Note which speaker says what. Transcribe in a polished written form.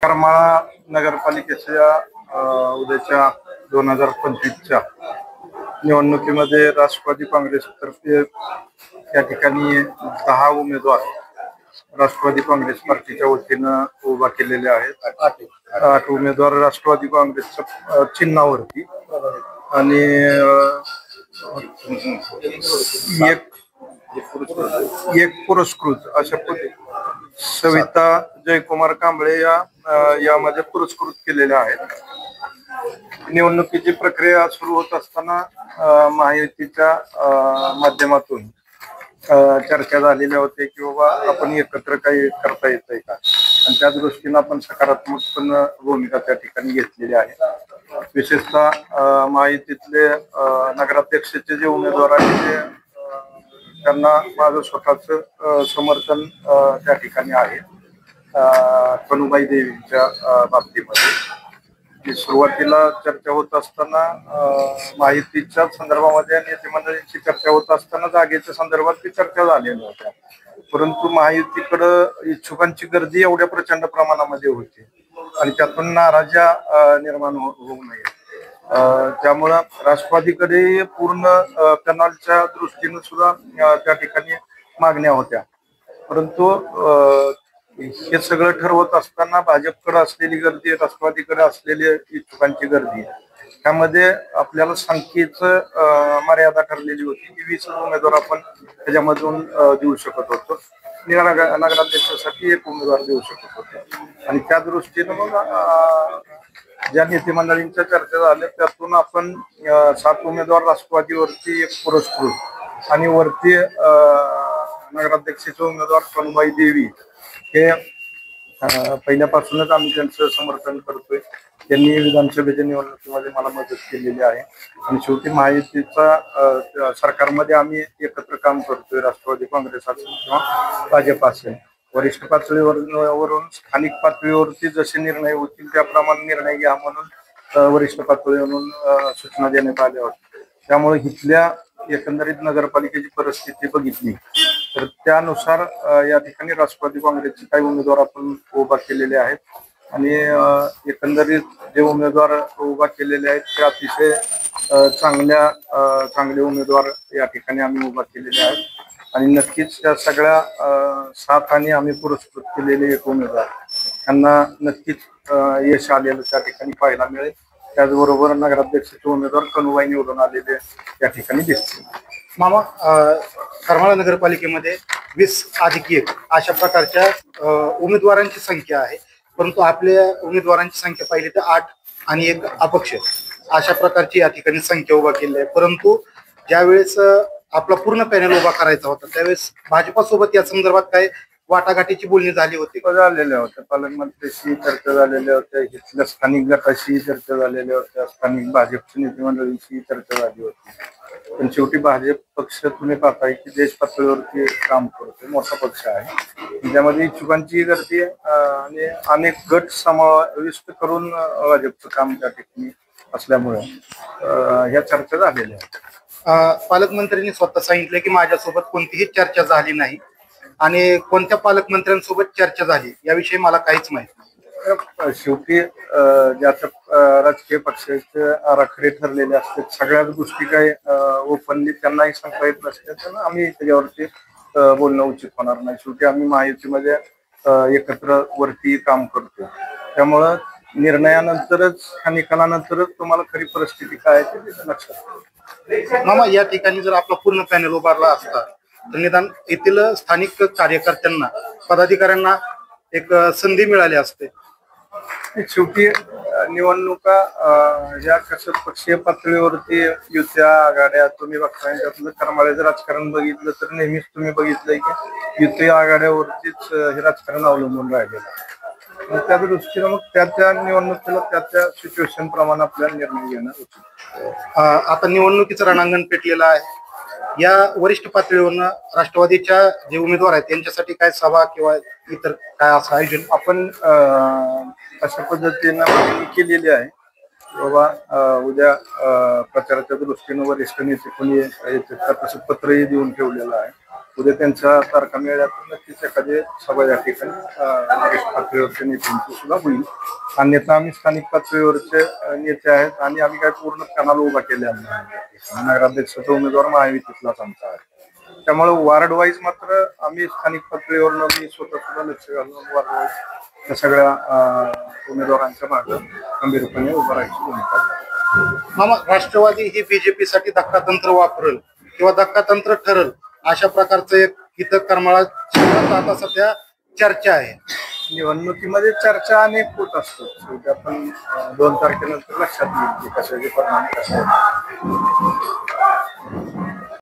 Speaker 1: करमाळा नगरपालिकेच्या उद्याच्या 2025च्या निवडणुकीमध्ये राष्ट्रवादी काँग्रेसतर्फे या ठिकाणी 10 उमेदवार राष्ट्रवादी काँग्रेस पार्टीच्या वतीनं उभा केलेले आहेत। 8 उमेदवार राष्ट्रवादी काँग्रेसच्या चिन्हावरती आणि एक पुरस्कृत अशा सविता जयकुमार कांबळे यामध्ये पुरस्कृत केलेल्या आहेत। निवडणुकीची प्रक्रिया सुरू होत असताना महायुतीच्या माध्यमातून चर्चा झालेल्या होत्या की बाबा आपण एकत्र काही करता येतंय का, आणि त्या दृष्टीनं आपण सकारात्मक भूमिका त्या ठिकाणी घेतलेली आहे। विशेषतः महायुतीतले नगराध्यक्षाचे जे उमेदवार आहेत त्यांना माझं स्वतःच समर्थन त्या ठिकाणी आहे। कनुबाई देवींच्या बाबतीमध्ये सुरुवातीला चर्चा होत असताना माहितीच्या संदर्भामध्ये नेते मंडळींची चर्चा होत असताना जागेच्या संदर्भात ती चर्चा झालेल्या होत्या, परंतु महायुतीकडे इच्छुकांची गर्दी एवढ्या प्रचंड प्रमाणामध्ये होती आणि त्यातून नाराज्या निर्माण होऊ नये, त्यामुळं राष्ट्रवादीकडे पूर्ण पॅनलच्या दृष्टीने सुद्धा त्या ठिकाणी मागण्या होत्या, परंतु हे सगळं ठरवत असताना भाजपकडे असलेली गर्दी, राष्ट्रवादीकडे असलेली इच्छुकांची गर्दी, त्यामध्ये आपल्याला संख्येचं मर्यादा ठरलेली होती की 20 उमेदवार आपण त्याच्यामधून देऊ शकत होतो। नगराध्यक्षासाठी 1 उमेदवार देऊ शकत होतो आणि त्या दृष्टीनं मग ज्या नेते मंडळींच्या चर्चा झाल्या त्यातून आपण 7 उमेदवार राष्ट्रवादीवरती 1 पुरस्कृत आणि वरती नगराध्यक्षाचे उमेदवार कनुबाई देवी हे पहिल्यापासूनच आम्ही त्यांचं समर्थन करतोय। त्यांनी विधानसभेच्या निवडणुकीमध्ये मला मदत केलेली आहे आणि शेवटी महायुतीचा सरकारमध्ये आम्ही एकत्र काम करतोय। राष्ट्रवादी काँग्रेस असेल किंवा भाजप असेल, वरिष्ठ पातळीवरून स्थानिक पातळीवरती जसे निर्णय होतील त्याप्रमाणे निर्णय घ्या म्हणून वरिष्ठ पातळीवरून सूचना देण्यात आल्या होत्या। त्यामुळे इथल्या एकंदरीत नगरपालिकेची परिस्थिती बघितली तर त्यानुसार या ठिकाणी राष्ट्रवादी काँग्रेसचे काही उमेदवार आपण उभा केलेले आहेत आणि एकंदरीत जे उमेदवार उभा केलेले आहेत ते अतिशय चांगले उमेदवार या ठिकाणी आम्ही उभा केलेले आहेत आणि नक्कीच त्या सगळ्या 7 आणि आम्ही पुरस्कृत केलेले 1 उमेदवार त्यांना नक्कीच यश आलेलं त्या ठिकाणी पाहायला मिळेल। त्याचबरोबर नगराध्यक्षाचे उमेदवार कनुबाई निवडून आलेले या ठिकाणी दिसतील।
Speaker 2: मामा, करमाळा नगरपालिकेमध्ये 20+1 अशा प्रकारच्या उमेदवारांची संख्या आहे, परंतु आपल्या उमेदवारांची संख्या पाहिली तर 8 आणि 1 अपक्ष अशा प्रकारची या ठिकाणी संख्या उभा केली आहे। परंतु ज्यावेळेस आपला पूर्ण पॅनल उभा करायचा होता त्यावेळेस भाजपासोबत या संदर्भात काय वाटाघाटीची बोलणी झाली होती?
Speaker 1: झालेल्या होत्या, पालकमंत्र्यांशी चर्चा झालेल्या होत्या, इथल्या स्थानिक गटाशी चर्चा झालेल्या होत्या, स्थानिक भाजपच्या नेते मंडळींशी चर्चा झाली होती, पण शेवटी भाजप पक्ष तुम्ही पाहताय की देश पातळीवरती काम करतोय, मोठा पक्ष आहे, त्यामध्ये इच्छुकांची गर्दी आणि अनेक गट समाविष्ट करून भाजपचं काम त्या ठिकाणी असल्यामुळे ह्या चर्चा झालेल्या आहेत।
Speaker 2: पालकमंत्र्यांनी स्वतः सांगितलं की माझ्यासोबत कोणतीही चर्चा झाली नाही आणि कोणत्या पालकमंत्र्यांसोबत चर्चा झाली याविषयी मला काहीच माहिती नाही।
Speaker 1: शेवटी ज्याच्या राजकीय पक्षाचे आराखडे ठरलेले असतात, सगळ्याच गोष्टी काही ओपनली त्यांनाही सांगता येत नसते, तर आम्ही त्याच्यावरती बोलणं उचित होणार नाही। शेवटी आम्ही महायुतीमध्ये एकत्र वरती काम करतो, त्यामुळं निर्णयानंतरच आणि निकालानंतरच तुम्हाला खरी परिस्थिती काय आहे ते लक्षात।
Speaker 2: मामा, या ठिकाणी जर आपला पूर्ण पॅनल उभारला असता तर निदान येथील स्थानिक कार्यकर्त्यांना, पदाधिकाऱ्यांना एक संधी मिळाली असते।
Speaker 1: शेवटी निवडणुका ह्या कसं पक्षीय पातळीवरती युत्या आघाड्या तुम्ही बघताय, त्यातलं करमाळ्याचं राजकारण बघितलं तर नेहमीच तुम्ही बघितलंय की युती आघाड्यावरतीच हे राजकारण अवलंबून राहिलेलं आहे। त्या दृष्टीनं मग त्या निवडणुकीला त्या सिच्युएशन प्रमाणे आपल्याला निर्णय घेणं उचित।
Speaker 2: आता निवडणुकीचं रणांगण पेटलेलं आहे, या वरिष्ठ पातळीवरून राष्ट्रवादीच्या जे उमेदवार आहेत त्यांच्यासाठी काय सभा किंवा इतर काय असं आयोजन
Speaker 1: आपण अशा पद्धतीनं केलेली आहे बाबा उद्या प्रचाराच्या दृष्टीनं वरिष्ठ नेते कोणी तसं पत्रही देऊन ठेवलेलं आहे, उद्या त्यांच्या तारखा मिळाल्या तर नक्कीच एखादी सभा या ठिकाणी वरिष्ठ पातळीवरच्या नेत्यांची सुद्धा होईल. अन्यथा आम्ही स्थानिक पातळीवरचे नेते आहेत आणि आम्ही काय पूर्ण कणाला उभा केलेला नाही. नगराध्यक्षाचा उमेदवार महायुतीतलाच आमचा आहे. त्यामुळे वार्ड वाईज मात्र आम्ही स्थानिक पातळीवरनं मी स्वतः सुद्धा लक्ष घालून वार्ड वाईज त्या सगळ्या उमेदवारांच्या मागे गंभीरपणे उभा राहायची भूमिका आहे.
Speaker 2: मामा, राष्ट्रवादी ही बीजेपीसाठी धक्कातंत्र वापरेल किंवा धक्कातंत्र ठरल अशा प्रकारचं एक इथं करमाळा आता सध्या चर्चा आहे.
Speaker 1: निवडणुकीमध्ये चर्चा अनेक होत असतात. शेवटी आपण 2 तारखेनंतर लक्षात येईल की कशाचे परिणाम कसे होतात.